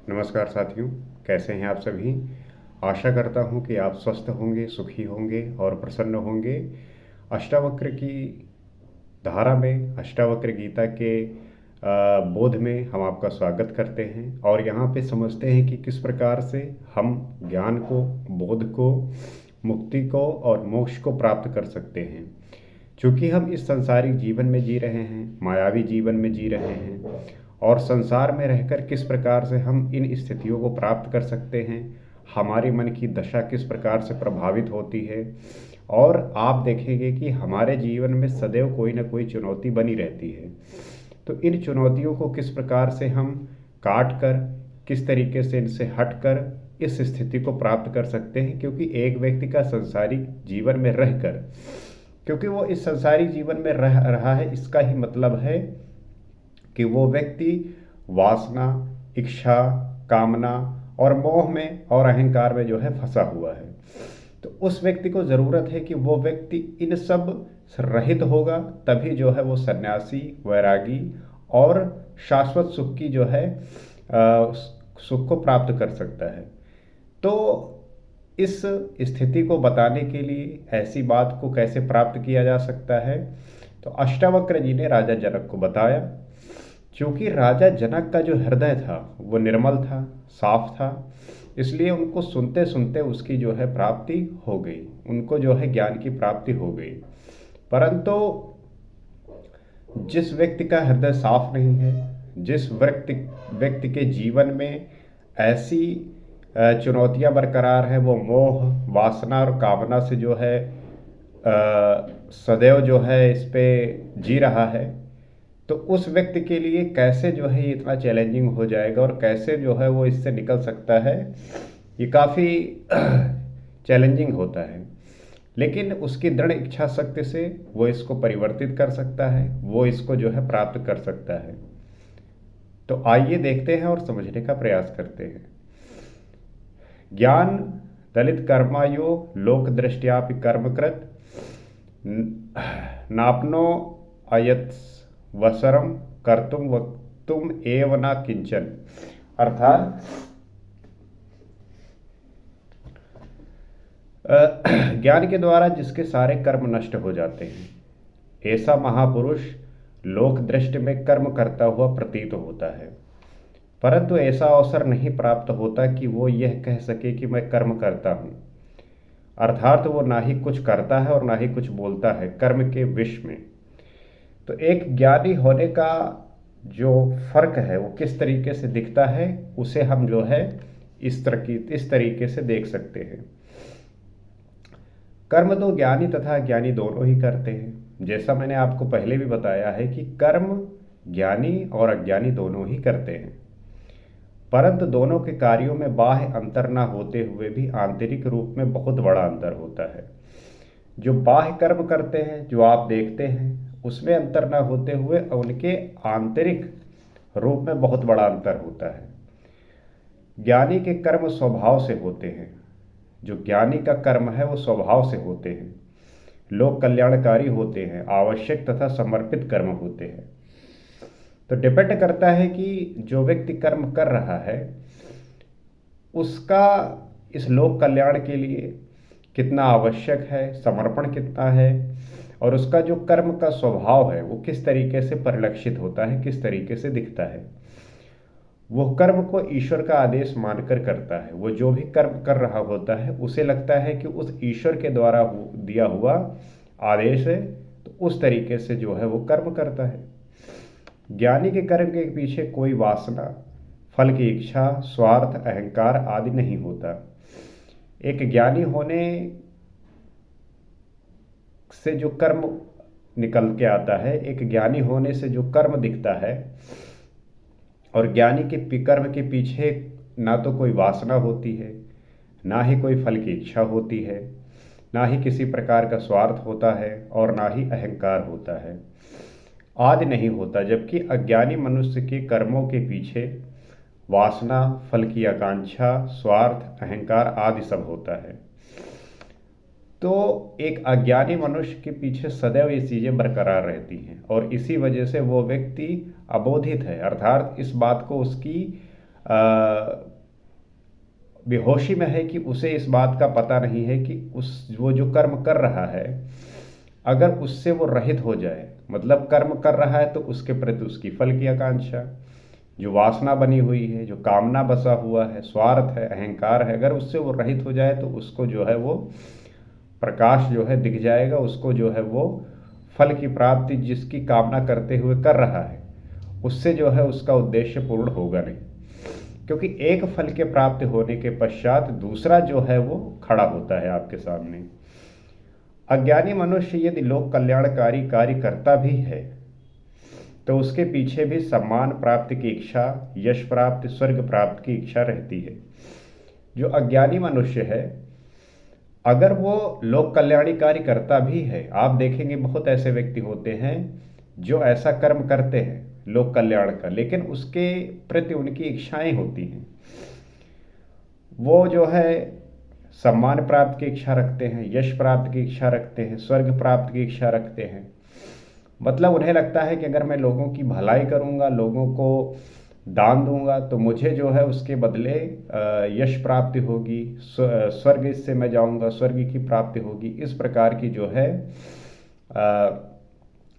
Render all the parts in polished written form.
नमस्कार साथियों, कैसे हैं आप सभी। आशा करता हूं कि आप स्वस्थ होंगे, सुखी होंगे और प्रसन्न होंगे। अष्टावक्र की धारा में, अष्टावक्र गीता के बोध में हम आपका स्वागत करते हैं और यहाँ पे समझते हैं कि किस प्रकार से हम ज्ञान को, बोध को, मुक्ति को और मोक्ष को प्राप्त कर सकते हैं। चूँकि हम इस सांसारिक जीवन में जी रहे हैं, मायावी जीवन में जी रहे हैं और संसार में रहकर किस प्रकार से हम इन स्थितियों को प्राप्त कर सकते हैं, हमारे मन की दशा किस प्रकार से प्रभावित होती है। और आप देखेंगे कि हमारे जीवन में सदैव कोई ना कोई चुनौती बनी रहती है। तो इन चुनौतियों को किस प्रकार से हम काट कर, किस तरीके से इनसे हट कर इस स्थिति को प्राप्त कर सकते हैं। क्योंकि एक व्यक्ति का संसारिक जीवन में रहकर, क्योंकि वो इस संसारिक जीवन में रह रहा है, इसका ही मतलब है कि वो व्यक्ति वासना, इच्छा, कामना और मोह में और अहंकार में जो है फंसा हुआ है। तो उस व्यक्ति को ज़रूरत है कि वो व्यक्ति इन सब रहित होगा, तभी जो है वो सन्यासी, वैरागी और शाश्वत सुख की जो है सुख को प्राप्त कर सकता है। तो इस स्थिति को बताने के लिए ऐसी बात को कैसे प्राप्त किया जा सकता है, तो अष्टावक्र जी ने राजा जनक को बताया। क्योंकि राजा जनक का जो हृदय था वो निर्मल था, साफ था, इसलिए उनको सुनते सुनते उसकी जो है प्राप्ति हो गई, उनको जो है ज्ञान की प्राप्ति हो गई। परंतु जिस व्यक्ति का हृदय साफ नहीं है, जिस व्यक्ति के जीवन में ऐसी चुनौतियां बरकरार है, वो मोह, वासना और कामना से जो है सदैव जो है इस पे जी रहा है, तो उस व्यक्ति के लिए कैसे जो है ये इतना चैलेंजिंग हो जाएगा और कैसे जो है वो इससे निकल सकता है, ये काफ़ी चैलेंजिंग होता है। लेकिन उसकी दृढ़ इच्छा शक्ति से वो इसको परिवर्तित कर सकता है, वो इसको जो है प्राप्त कर सकता है। तो आइए देखते हैं और समझने का प्रयास करते हैं। ज्ञान दलित कर्मायोग लोक दृष्टियापि कर्मकृत नापनो अयत वसरम कर्तुम वक्तुम एव न किंचन। अर्थात ज्ञान के द्वारा जिसके सारे कर्म नष्ट हो जाते हैं, ऐसा महापुरुष लोक दृष्टि में कर्म करता हुआ प्रतीत होता है, परंतु ऐसा अवसर नहीं प्राप्त होता कि वो यह कह सके कि मैं कर्म करता हूँ। अर्थात वो ना ही कुछ करता है और ना ही कुछ बोलता है कर्म के विष में। तो एक ज्ञानी होने का जो फर्क है वो किस तरीके से दिखता है, उसे हम जो है इस तरीके से देख सकते हैं। कर्म तो ज्ञानी तथा अज्ञानी दोनों ही करते हैं। जैसा मैंने आपको पहले भी बताया है कि कर्म ज्ञानी और अज्ञानी दोनों ही करते हैं, परंतु दोनों के कार्यों में बाह्य अंतर न होते हुए भी आंतरिक रूप में बहुत बड़ा अंतर होता है। जो बाह्य कर्म करते हैं, जो आप देखते हैं, उसमें अंतर न होते हुए उनके आंतरिक रूप में बहुत बड़ा अंतर होता है। ज्ञानी के कर्म स्वभाव से होते हैं, जो ज्ञानी का कर्म है वो स्वभाव से होते हैं, लोक कल्याणकारी होते हैं, आवश्यक तथा समर्पित कर्म होते हैं। तो डिपेंड करता है कि जो व्यक्ति कर्म कर रहा है उसका इस लोक कल्याण के लिए कितना आवश्यक है, समर्पण कितना है, और उसका जो कर्म का स्वभाव है वो किस तरीके से परिलक्षित होता है, किस तरीके से दिखता है। वो कर्म को ईश्वर का आदेश मानकर करता है। वो जो भी कर्म कर रहा होता है उसे लगता है कि उस ईश्वर के द्वारा दिया हुआ आदेश है, तो उस तरीके से जो है वो कर्म करता है। ज्ञानी के कर्म के पीछे कोई वासना, फल की इच्छा, स्वार्थ, अहंकार आदि नहीं होता। एक ज्ञानी होने से जो कर्म निकल के आता है, एक ज्ञानी होने से जो कर्म दिखता है, और ज्ञानी के कर्म के पीछे ना तो कोई वासना होती है, ना ही कोई फल की इच्छा होती है, ना ही किसी प्रकार का स्वार्थ होता है और ना ही अहंकार होता है, आदि नहीं होता। जबकि अज्ञानी मनुष्य के कर्मों के पीछे वासना, फल की आकांक्षा, स्वार्थ, अहंकार आदि सब होता है। तो एक अज्ञानी मनुष्य के पीछे सदैव ये चीज़ें बरकरार रहती हैं और इसी वजह से वो व्यक्ति अबोधित है, अर्थात इस बात को उसकी बेहोशी में है कि उसे इस बात का पता नहीं है कि वो जो कर्म कर रहा है, अगर उससे वो रहित हो जाए, मतलब कर्म कर रहा है तो उसके प्रति उसकी फल की आकांक्षा, जो वासना बनी हुई है, जो कामना बसा हुआ है, स्वार्थ है, अहंकार है, अगर उससे वो रहित हो जाए तो उसको जो है वो प्रकाश जो है दिख जाएगा, उसको जो है वो फल की प्राप्ति जिसकी कामना करते हुए कर रहा है, उससे जो है उसका उद्देश्य पूर्ण होगा नहीं, क्योंकि एक फल के प्राप्त होने के पश्चात दूसरा जो है वो खड़ा होता है आपके सामने। अज्ञानी मनुष्य यदि लोक कल्याणकारी कार्य करता भी है तो उसके पीछे भी सम्मान प्राप्ति की इच्छा, यश प्राप्ति, स्वर्ग प्राप्ति की इच्छा रहती है। जो अज्ञानी मनुष्य है, अगर वो लोक कल्याणी कार्य करता भी है, आप देखेंगे बहुत ऐसे व्यक्ति होते हैं जो ऐसा कर्म करते हैं लोक कल्याण का, लेकिन उसके प्रति उनकी इच्छाएं होती हैं। वो जो है सम्मान प्राप्त की इच्छा रखते हैं, यश प्राप्त की इच्छा रखते हैं, स्वर्ग प्राप्त की इच्छा रखते हैं। मतलब उन्हें लगता है कि अगर मैं लोगों की भलाई करूंगा, लोगों को दान दूंगा, तो मुझे जो है उसके बदले यश प्राप्ति होगी, स्वर्ग इससे मैं जाऊंगा, स्वर्ग की प्राप्ति होगी। इस प्रकार की जो है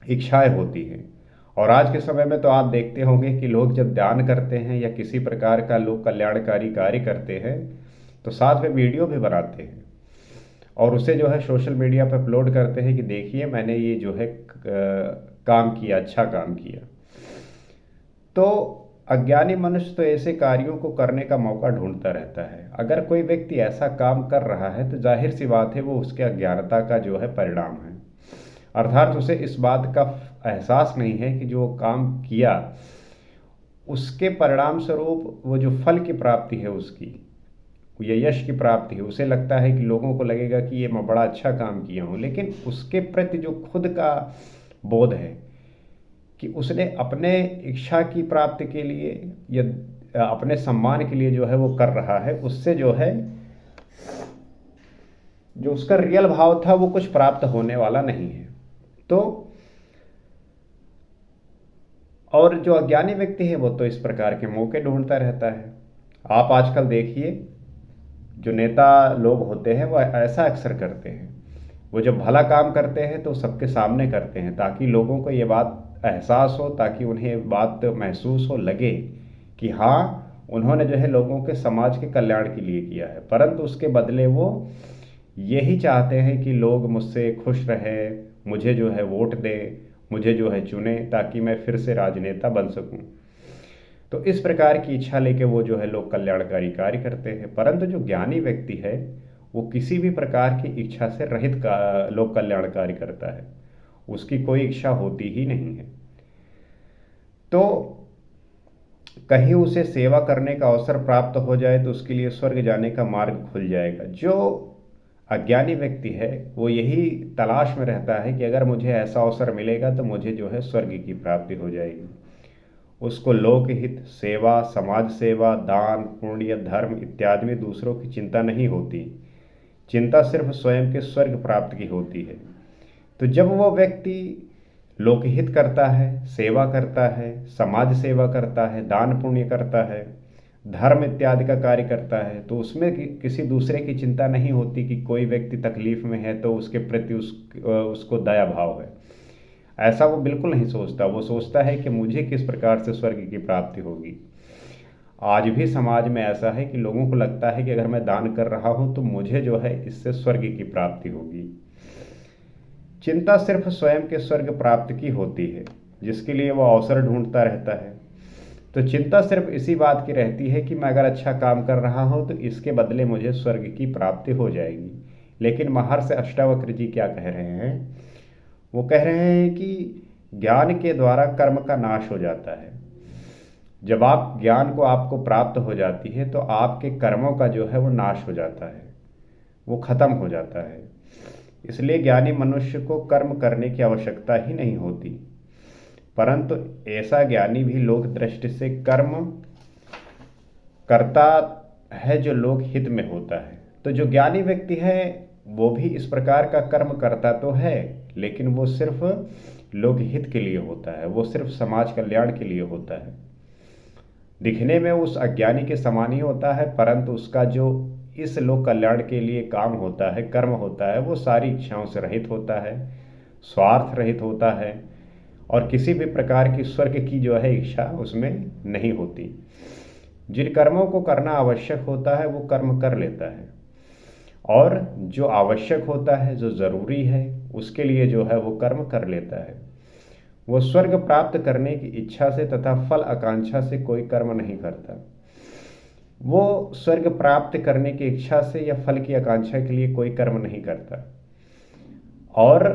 इच्छाएं होती हैं। और आज के समय में तो आप देखते होंगे कि लोग जब दान करते हैं या किसी प्रकार का लोक कल्याणकारी कार्य करते हैं तो साथ में वीडियो भी बनाते हैं और उसे जो है सोशल मीडिया पर अपलोड करते हैं कि देखिए मैंने ये जो है काम किया, अच्छा काम किया। तो अज्ञानी मनुष्य तो ऐसे कार्यों को करने का मौका ढूंढता रहता है। अगर कोई व्यक्ति ऐसा काम कर रहा है तो जाहिर सी बात है वो उसके अज्ञानता का जो है परिणाम है, अर्थात उसे इस बात का एहसास नहीं है कि जो काम किया उसके परिणाम स्वरूप वो जो फल की प्राप्ति है उसकी, ये यश की प्राप्ति है, उसे लगता है कि लोगों को लगेगा कि ये मैं बड़ा अच्छा काम किया हूँ, लेकिन उसके प्रति जो खुद का बोध है कि उसने अपने इच्छा की प्राप्ति के लिए या अपने सम्मान के लिए जो है वो कर रहा है, उससे जो है जो उसका रियल भाव था वो कुछ प्राप्त होने वाला नहीं है। तो और जो अज्ञानी व्यक्ति है वो तो इस प्रकार के मौके ढूंढता रहता है। आप आजकल देखिए जो नेता लोग होते हैं वो ऐसा अक्सर करते हैं, वो जब भला काम करते हैं तो सबके सामने करते हैं ताकि लोगों को ये बात एहसास हो, ताकि उन्हें बात महसूस हो, लगे कि हाँ उन्होंने जो है लोगों के समाज के कल्याण के लिए किया है, परंतु उसके बदले वो यही चाहते हैं कि लोग मुझसे खुश रहें, मुझे जो है वोट दें, मुझे जो है चुने ताकि मैं फिर से राजनेता बन सकूं। तो इस प्रकार की इच्छा लेके वो जो है लोक कल्याणकारी कार्य करते हैं। परंतु जो ज्ञानी व्यक्ति है वो किसी भी प्रकार की इच्छा से रहित का लोक कल्याणकारी करता है, उसकी कोई इच्छा होती ही नहीं है। तो कहीं उसे सेवा करने का अवसर प्राप्त हो जाए तो उसके लिए स्वर्ग जाने का मार्ग खुल जाएगा। जो अज्ञानी व्यक्ति है वो यही तलाश में रहता है कि अगर मुझे ऐसा अवसर मिलेगा तो मुझे जो है स्वर्ग की प्राप्ति हो जाएगी। उसको लोकहित, सेवा, समाज सेवा, दान, पुण्य, धर्म इत्यादि में दूसरों की चिंता नहीं होती, चिंता सिर्फ स्वयं के स्वर्ग प्राप्ति की होती है। तो जब वो व्यक्ति लोकहित करता है, सेवा करता है, समाज सेवा करता है, दान पुण्य करता है, धर्म इत्यादि का कार्य करता है, तो उसमें किसी दूसरे की चिंता नहीं होती कि कोई व्यक्ति तकलीफ में है तो उसके प्रति उसको दया भाव है। ऐसा वो बिल्कुल नहीं सोचता। वो सोचता है कि मुझे किस प्रकार से स्वर्ग की प्राप्ति होगी। आज भी समाज में ऐसा है कि लोगों को लगता है कि अगर मैं दान कर रहा हूं तो मुझे जो है इससे स्वर्ग की प्राप्ति होगी। चिंता सिर्फ स्वयं के स्वर्ग प्राप्ति की होती है, जिसके लिए वो अवसर ढूंढता रहता है। तो चिंता सिर्फ इसी बात की रहती है कि मैं अगर अच्छा काम कर रहा हूं तो इसके बदले मुझे स्वर्ग की प्राप्ति हो जाएगी। लेकिन महर्षि अष्टावक्र जी क्या कह रहे हैं? वो कह रहे हैं कि ज्ञान के द्वारा कर्म का नाश हो जाता है। जब आप ज्ञान को आपको प्राप्त हो जाती है तो आपके कर्मों का जो है वो नाश हो जाता है, वो खत्म हो जाता है। इसलिए ज्ञानी मनुष्य को कर्म करने की आवश्यकता ही नहीं होती। परंतु ऐसा ज्ञानी भी लोक दृष्टि से कर्म करता है जो लोक हित में होता है। तो जो ज्ञानी व्यक्ति है वो भी इस प्रकार का कर्म करता तो है, लेकिन वो सिर्फ लोक हित के लिए होता है, वो सिर्फ समाज कल्याण के लिए होता है। दिखने में उस अज्ञानी के समान ही होता है, परंतु उसका जो इस लोक कल्याण के लिए काम होता है, कर्म होता है, वो सारी इच्छाओं से रहित होता है, स्वार्थ रहित होता है, और किसी भी प्रकार की स्वर्ग की जो है इच्छा उसमें नहीं होती। जिन कर्मों को करना आवश्यक होता है वो कर्म कर लेता है, और जो आवश्यक होता है, जो ज़रूरी है, उसके लिए जो है वो कर्म कर लेता है। वो स्वर्ग प्राप्त करने की इच्छा से तथा फल आकांक्षा से कोई कर्म नहीं करता। वो स्वर्ग प्राप्त करने की इच्छा से या फल की आकांक्षा के लिए कोई कर्म नहीं करता। और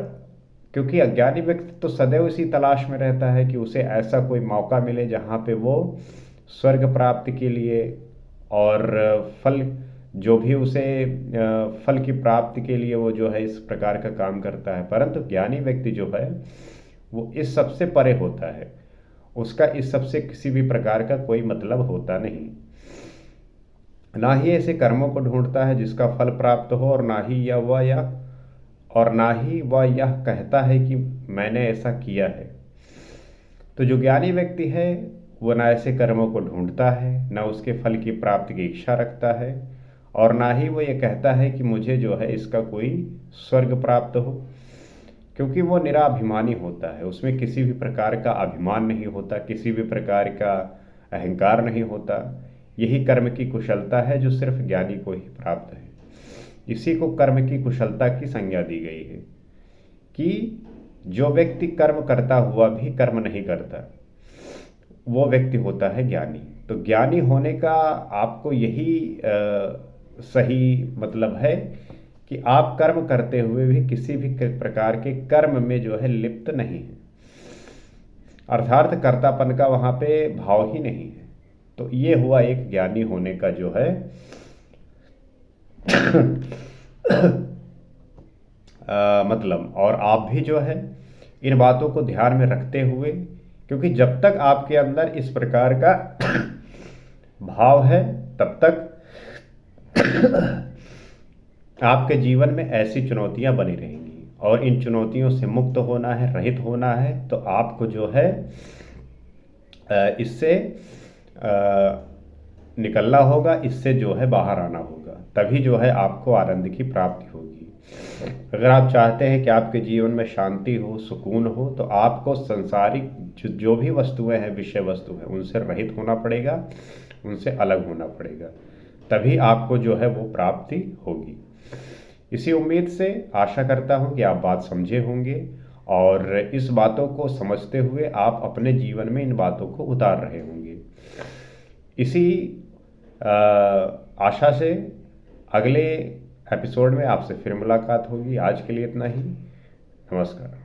क्योंकि अज्ञानी व्यक्ति तो सदैव इसी तलाश में रहता है कि उसे ऐसा कोई मौका मिले जहाँ पे वो स्वर्ग प्राप्ति के लिए और फल, जो भी उसे फल की प्राप्ति के लिए वो जो है इस प्रकार का काम करता है। परंतु ज्ञानी व्यक्ति जो है वो इस सब से परे होता है, उसका इस सब से किसी भी प्रकार का कोई मतलब होता नहीं। ना ही ऐसे कर्मों को ढूंढता है जिसका फल प्राप्त हो, और ना ही वह यह कहता है कि मैंने ऐसा किया है। तो जो ज्ञानी व्यक्ति है वो ना ऐसे कर्मों को ढूंढता है, ना उसके फल की प्राप्ति की इच्छा रखता है, और ना ही वो ये कहता है कि मुझे जो है इसका कोई स्वर्ग प्राप्त हो, क्योंकि वो निराभिमानी होता है। उसमें किसी भी प्रकार का अभिमान नहीं होता, किसी भी प्रकार का अहंकार नहीं होता। यही कर्म की कुशलता है जो सिर्फ ज्ञानी को ही प्राप्त है। इसी को कर्म की कुशलता की संज्ञा दी गई है कि जो व्यक्ति कर्म करता हुआ भी कर्म नहीं करता, वो व्यक्ति होता है ज्ञानी। तो ज्ञानी होने का आपको यही सही मतलब है कि आप कर्म करते हुए भी किसी भी प्रकार के कर्म में जो है लिप्त नहीं है, अर्थात कर्तापन का वहाँ पे भाव ही नहीं है। तो ये हुआ एक ज्ञानी होने का जो है मतलब। और आप भी जो है इन बातों को ध्यान में रखते हुए, क्योंकि जब तक आपके अंदर इस प्रकार का भाव है तब तक आपके जीवन में ऐसी चुनौतियां बनी रहेंगी, और इन चुनौतियों से मुक्त होना है, रहित होना है। तो आपको जो है इससे निकलना होगा, इससे जो है बाहर आना होगा, तभी जो है आपको आनंद की प्राप्ति होगी। अगर आप चाहते हैं कि आपके जीवन में शांति हो, सुकून हो, तो आपको संसारिक जो भी वस्तुएं हैं, विषय वस्तु हैं, उनसे रहित होना पड़ेगा, उनसे अलग होना पड़ेगा, तभी आपको जो है वो प्राप्ति होगी। इसी उम्मीद से आशा करता हूं कि आप बात समझे होंगे, और इस बातों को समझते हुए आप अपने जीवन में इन बातों को उतार रहे होंगे। इसी आशा से अगले एपिसोड में आपसे फिर मुलाकात होगी। आज के लिए इतना ही। नमस्कार।